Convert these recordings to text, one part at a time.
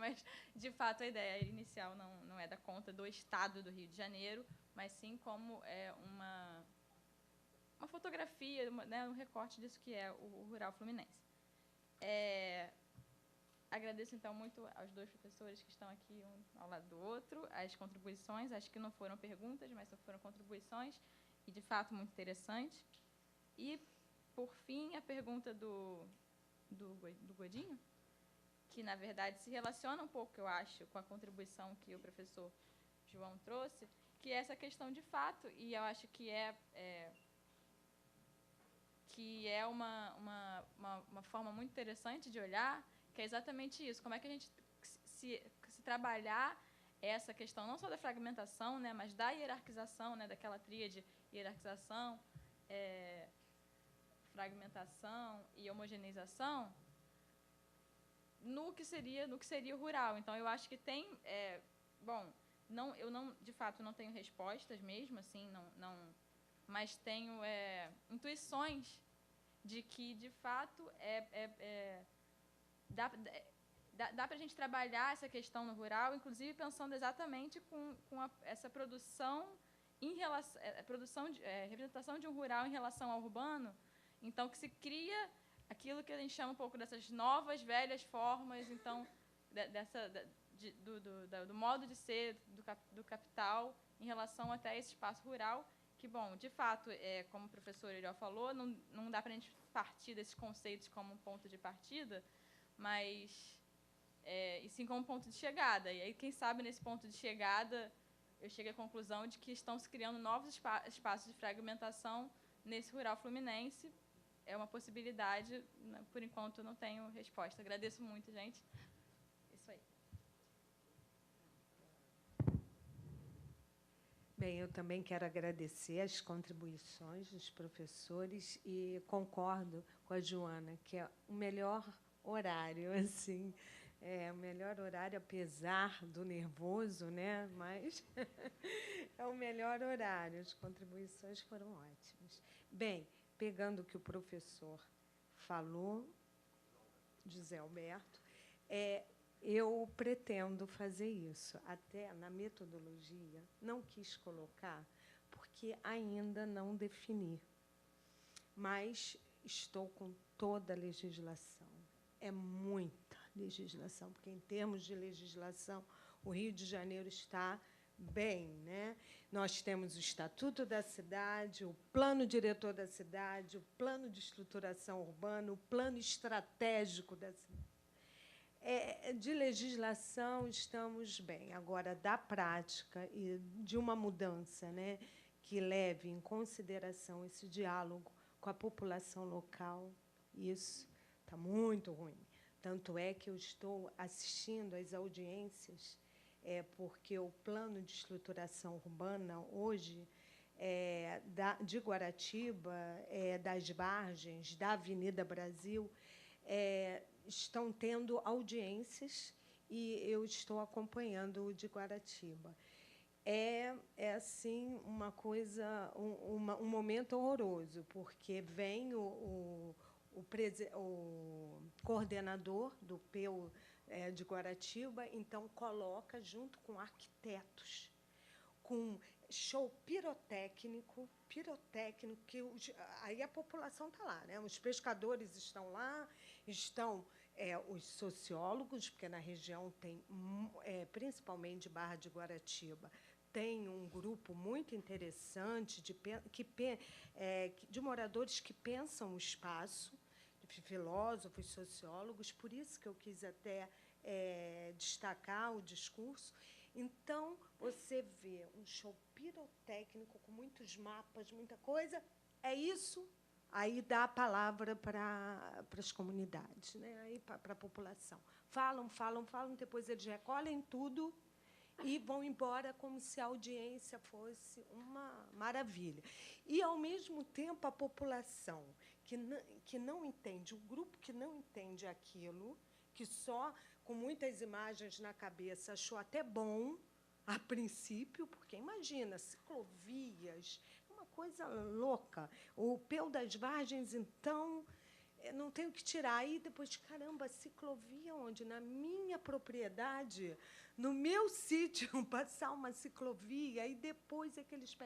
mas, de fato, a ideia inicial não é dar conta do Estado do Rio de Janeiro, mas sim como uma fotografia, né, um recorte disso que é o rural fluminense. Agradeço, então, muito aos dois professores que estão aqui, um ao lado do outro, as contribuições. Acho que não foram perguntas, mas foram contribuições, e, de fato, muito interessante. E, por fim, a pergunta do Godinho, que, na verdade, se relaciona um pouco, eu acho, com a contribuição que o professor João trouxe, que é essa questão de fato, e eu acho que é uma forma muito interessante de olhar, que é exatamente isso, como é que a gente se trabalhar essa questão não só da fragmentação, né, mas da hierarquização, né, daquela tríade hierarquização, fragmentação e homogeneização, no que seria o rural. Então, eu acho que tem... eu não, de fato, não tenho respostas mesmo, assim, mas tenho intuições de que, de fato, dá para a gente trabalhar essa questão no rural, inclusive pensando exatamente com essa produção em relação, representação de um rural em relação ao urbano, então que se cria aquilo que a gente chama um pouco dessas novas, velhas formas, então, do modo de ser do capital em relação até esse espaço rural, que, bom, de fato, como o professor Elió falou, não dá para a gente partir desses conceitos como um ponto de partida, mas, e sim como um ponto de chegada. E aí, quem sabe, nesse ponto de chegada, eu chego à conclusão de que estão se criando novos espaços de fragmentação nesse rural fluminense. É uma possibilidade, por enquanto, não tenho resposta. Agradeço muito, gente. Isso aí. Bem, eu também quero agradecer as contribuições dos professores e concordo com a Joana, que é o melhor horário, assim, o melhor horário, apesar do nervoso, né? Mas é o melhor horário. As contribuições foram ótimas. Bem, pegando o que o professor falou, José Alberto, eu pretendo fazer isso. Até na metodologia, não quis colocar, porque ainda não defini. Mas estou com toda a legislação. É muita legislação, porque, em termos de legislação, o Rio de Janeiro está bem, né? Nós temos o Estatuto da Cidade, o Plano Diretor da Cidade, o Plano de Estruturação Urbana, o Plano Estratégico da Cidade. De legislação, estamos bem. Agora, da prática e de uma mudança, né, que leve em consideração esse diálogo com a população local, isso está muito ruim. Tanto é que eu estou assistindo às audiências, porque o plano de estruturação urbana, hoje, de Guaratiba, das Vargens, da Avenida Brasil, estão tendo audiências, e eu estou acompanhando o de Guaratiba. Assim, uma coisa, um momento horroroso, porque vem o coordenador do PEU de Guaratiba, então coloca, junto com arquitetos, com show pirotécnico, que aí a população está lá, né? Os pescadores estão lá, estão os sociólogos, porque na região tem, principalmente de Barra de Guaratiba, tem um grupo muito interessante de moradores que pensam o espaço, de filósofos, sociólogos, por isso que eu quis até destacar o discurso. Então, você vê um show pirotécnico com muitos mapas, muita coisa, isso, aí dá a palavra para as comunidades, né? Aí para a população. Falam, depois eles recolhem tudo e vão embora como se a audiência fosse uma maravilha. E, ao mesmo tempo, a população que não entende, o grupo que não entende aquilo, que só, com muitas imagens na cabeça, achou até bom, a princípio, porque, imagina, ciclovias, uma coisa louca. O Peu das Vargens, então, não tenho que tirar. Aí depois, caramba, ciclovia onde? Na minha propriedade, no meu sítio, passar uma ciclovia, e depois é que eles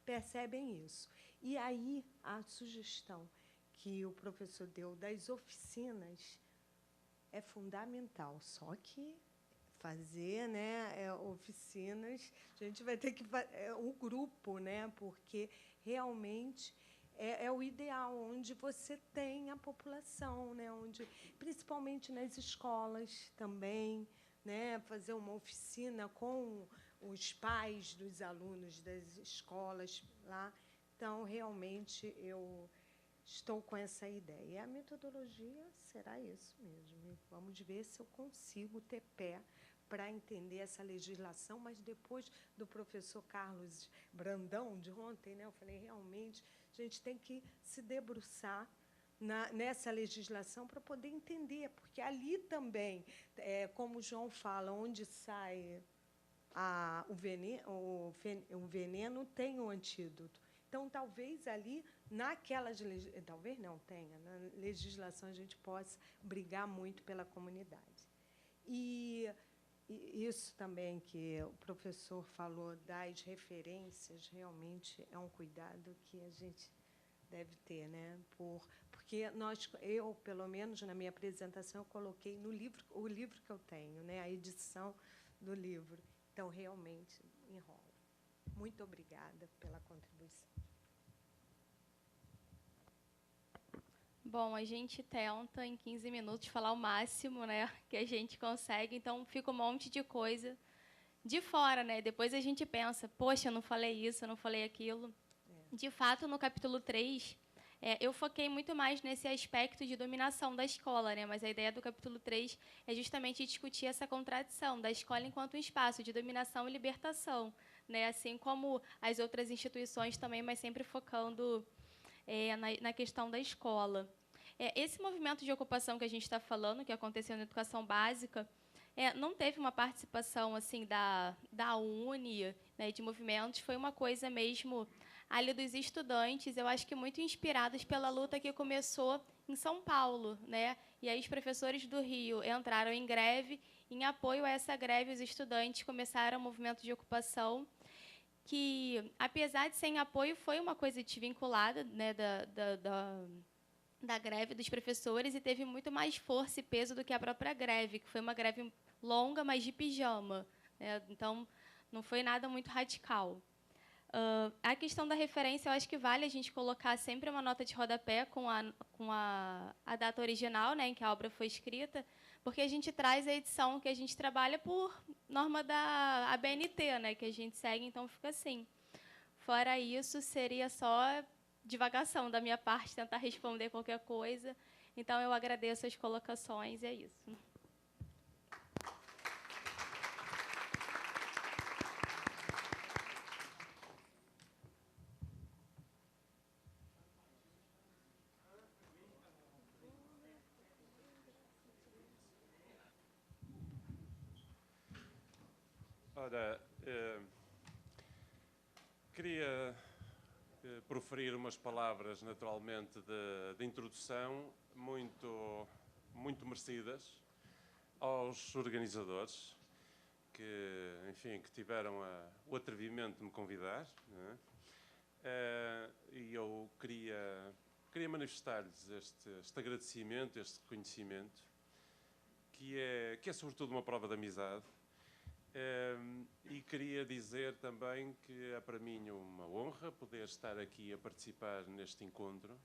percebem isso. E aí a sugestão que o professor deu das oficinas é fundamental, só que fazer, né, oficinas, a gente vai ter que fazer o grupo, né, porque realmente é o ideal, onde você tem a população, né, onde, principalmente nas escolas também, né, fazer uma oficina com os pais dos alunos das escolas lá. Então, realmente, eu estou com essa ideia. E a metodologia será isso mesmo. E vamos ver se eu consigo ter pé para entender essa legislação, mas depois do professor Carlos Brandão, de ontem, né, eu falei, realmente, a gente tem que se debruçar nessa legislação para poder entender, porque ali também, como o João fala, onde sai o veneno tem o antídoto. Então, talvez ali, talvez não tenha, na legislação a gente possa brigar muito pela comunidade. E isso também que o professor falou das referências, realmente é um cuidado que a gente deve ter, né? Porque eu, pelo menos na minha apresentação, eu coloquei no livro, o livro que eu tenho, né? A edição do livro. Então, realmente, enrola. Muito obrigada pela contribuição. Bom, a gente tenta, em 15 minutos, falar o máximo, né, que a gente consegue, então fica um monte de coisa de fora, né? Depois a gente pensa, poxa, eu não falei isso, eu não falei aquilo. De fato, no capítulo 3, eu foquei muito mais nesse aspecto de dominação da escola, né? Mas a ideia do capítulo 3 é justamente discutir essa contradição da escola enquanto um espaço de dominação e libertação, né? Assim como as outras instituições também, mas sempre focando na questão da escola. Esse movimento de ocupação que a gente está falando, que aconteceu na educação básica, não teve uma participação assim da UNE, né, de movimentos, foi uma coisa mesmo ali dos estudantes, eu acho que muito inspirados pela luta que começou em São Paulo, né? E aí os professores do Rio entraram em greve, em apoio a essa greve os estudantes começaram o movimento de ocupação, que, apesar de ser em apoio, foi uma coisa desvinculada, né, da greve dos professores e teve muito mais força e peso do que a própria greve, que foi uma greve longa, mas de pijama, né? Então, não foi nada muito radical. A questão da referência, eu acho que vale a gente colocar sempre uma nota de rodapé com a data original, né, em que a obra foi escrita, porque a gente traz a edição que a gente trabalha por norma da ABNT, né, que a gente segue, então fica assim. Fora isso, seria só divagação da minha parte, tentar responder qualquer coisa. Então, eu agradeço as colocações, e é isso. Ora, queria proferir umas palavras, naturalmente, de introdução muito merecidas aos organizadores que, enfim, que tiveram o atrevimento de me convidar, não é? E eu queria manifestar-lhes este agradecimento, este reconhecimento, que é sobretudo uma prova de amizade. E queria dizer também que é para mim uma honra poder estar aqui a participar neste encontro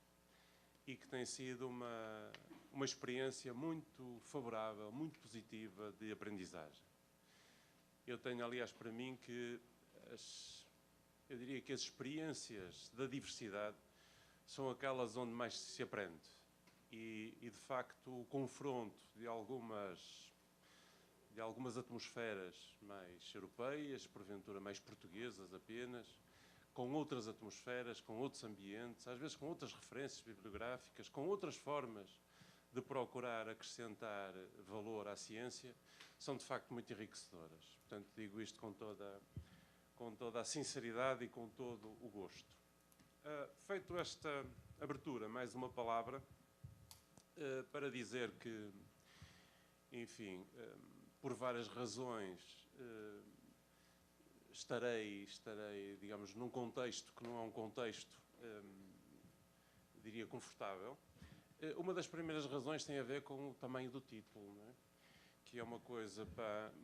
e que tem sido uma experiência muito favorável, muito positiva de aprendizagem. Eu tenho, aliás, para mim que eu diria que as experiências da diversidade são aquelas onde mais se aprende e de facto, o confronto de algumas atmosferas mais europeias, porventura mais portuguesas apenas, com outras atmosferas, com outros ambientes, às vezes com outras referências bibliográficas, com outras formas de procurar acrescentar valor à ciência, são de facto muito enriquecedoras. Portanto, digo isto com toda a sinceridade e com todo o gosto. Feito esta abertura, mais uma palavra, para dizer que, enfim, por várias razões, estarei, digamos, num contexto que não é um contexto, diria, confortável. Uma das primeiras razões tem a ver com o tamanho do título, não é? Que é uma coisa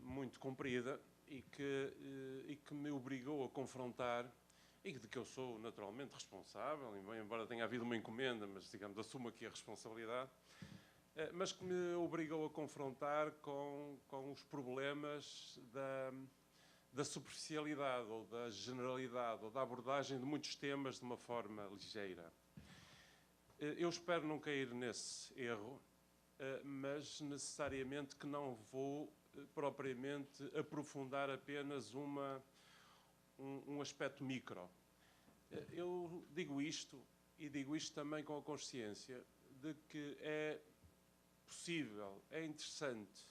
muito comprida e que me obrigou a confrontar, e de que eu sou naturalmente responsável, embora tenha havido uma encomenda, mas, digamos, assumo aqui a responsabilidade, mas que me obrigou a confrontar com os problemas da superficialidade ou da generalidade ou da abordagem de muitos temas de uma forma ligeira. Eu espero não cair nesse erro, mas necessariamente que não vou propriamente aprofundar apenas um aspecto micro. Eu digo isto, e digo isto também com a consciência de que é possível, é interessante,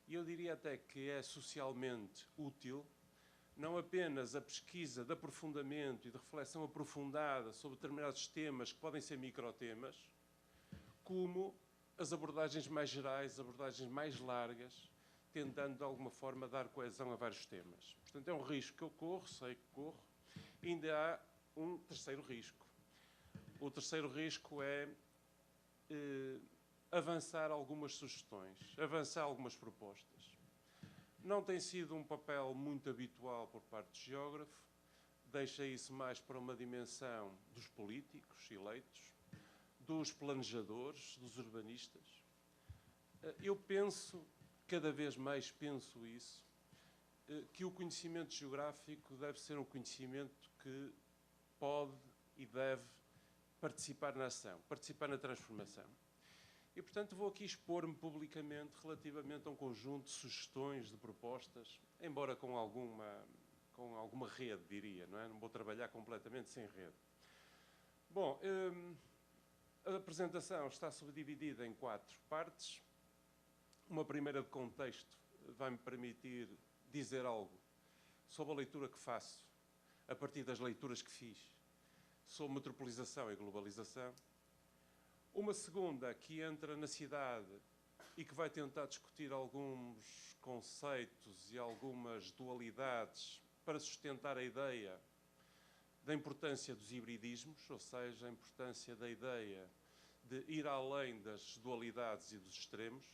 e eu diria até que é socialmente útil, não apenas a pesquisa de aprofundamento e de reflexão aprofundada sobre determinados temas que podem ser microtemas, como as abordagens mais gerais, abordagens mais largas, tentando de alguma forma dar coesão a vários temas. Portanto, é um risco que eu corro, sei que corro. E ainda há um terceiro risco. O terceiro risco é avançar algumas sugestões, avançar algumas propostas. Não tem sido um papel muito habitual por parte do geógrafo, deixa isso mais para uma dimensão dos políticos eleitos, dos planejadores, dos urbanistas. Eu penso, cada vez mais penso isso, que o conhecimento geográfico deve ser um conhecimento que pode e deve participar na ação, participar na transformação. E, portanto, vou aqui expor-me publicamente relativamente a um conjunto de sugestões, de propostas, embora com alguma rede, diria, não é? Não vou trabalhar completamente sem rede. Bom, a apresentação está subdividida em 4 partes. Uma primeira de contexto vai-me permitir dizer algo sobre a leitura que faço, a partir das leituras que fiz, sobre metropolização e globalização. Uma segunda que entra na cidade e que vai tentar discutir alguns conceitos e algumas dualidades para sustentar a ideia da importância dos hibridismos, ou seja, a importância da ideia de ir além das dualidades e dos extremos.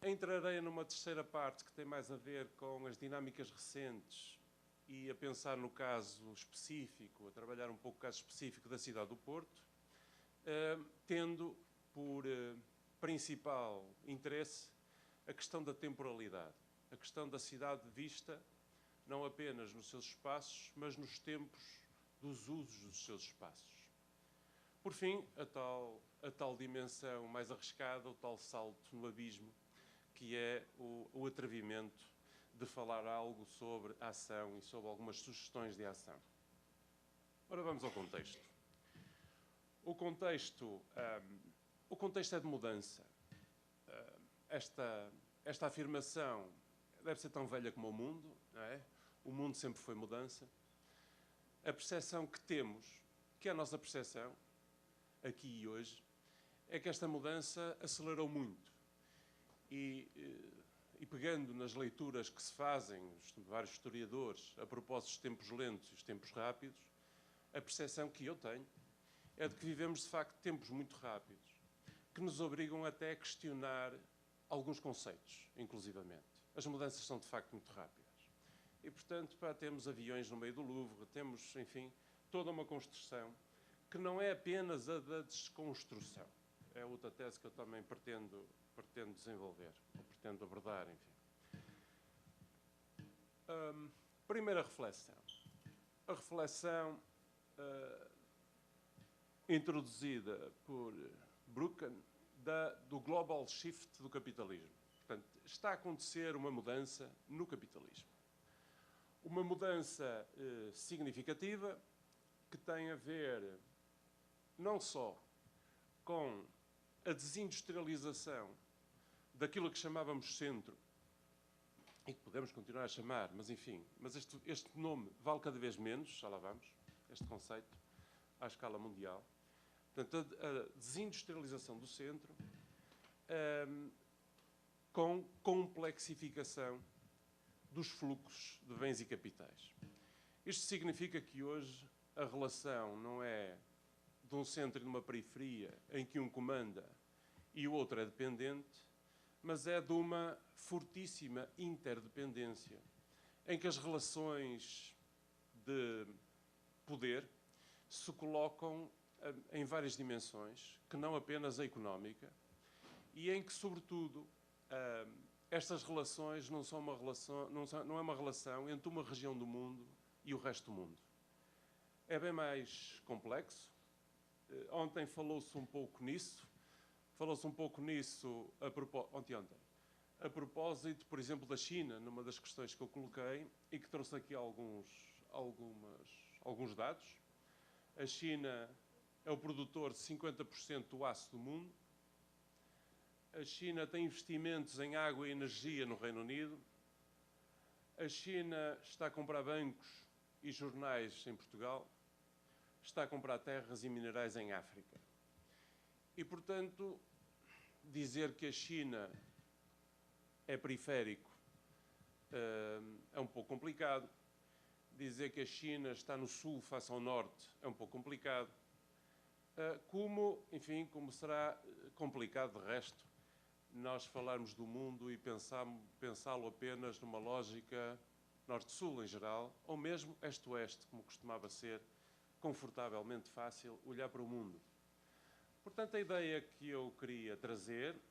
Entrarei numa terceira parte que tem mais a ver com as dinâmicas recentes e a pensar no caso específico, a trabalhar um pouco o caso específico da cidade do Porto, tendo por principal interesse a questão da temporalidade, a questão da cidade vista não apenas nos seus espaços, mas nos tempos dos usos dos seus espaços. Por fim, a tal dimensão mais arriscada, o tal salto no abismo, que é o atrevimento de falar algo sobre a ação e sobre algumas sugestões de ação. Ora, vamos ao contexto. O contexto é de mudança. Esta afirmação deve ser tão velha como o mundo, não é? O mundo sempre foi mudança. A percepção que temos, que é a nossa percepção, aqui e hoje, é que esta mudança acelerou muito. E pegando nas leituras que se fazem, os vários historiadores, a propósito dos tempos lentos e os tempos rápidos, a percepção que eu tenho é de que vivemos, de facto, tempos muito rápidos, que nos obrigam até a questionar alguns conceitos, inclusivamente. As mudanças são, de facto, muito rápidas. E, portanto, temos aviões no meio do Louvre, temos, enfim, toda uma construção que não é apenas a da desconstrução. É outra tese que eu também pretendo desenvolver, ou pretendo abordar, enfim. Primeira reflexão. A reflexão introduzida por Brucken do global shift do capitalismo. Portanto, está a acontecer uma mudança no capitalismo. Uma mudança significativa que tem a ver não só com a desindustrialização daquilo que chamávamos centro, e que podemos continuar a chamar, mas enfim, mas este nome vale cada vez menos, já lá vamos, este conceito, à escala mundial. Portanto, a desindustrialização do centro com complexificação dos fluxos de bens e capitais. Isto significa que hoje a relação não é de um centro e de uma periferia em que um comanda e o outro é dependente, mas é de uma fortíssima interdependência, em que as relações de poder se colocam em várias dimensões, que não apenas a económica, e em que, sobretudo, estas relações não é uma relação entre uma região do mundo e o resto do mundo. É bem mais complexo. Ontem falou-se um pouco nisso. Ontem, a propósito, por exemplo, da China, numa das questões que eu coloquei e que trouxe aqui alguns dados. A China é o produtor de 50% do aço do mundo. A China tem investimentos em água e energia no Reino Unido. A China está a comprar bancos e jornais em Portugal. Está a comprar terras e minerais em África. E, portanto, dizer que a China é periférico é um pouco complicado. Dizer que a China está no sul face ao norte é um pouco complicado. Como será complicado, de resto, nós falarmos do mundo e pensá-lo apenas numa lógica norte-sul em geral, ou mesmo este-oeste, como costumava ser confortavelmente fácil olhar para o mundo. Portanto, a ideia que eu queria trazer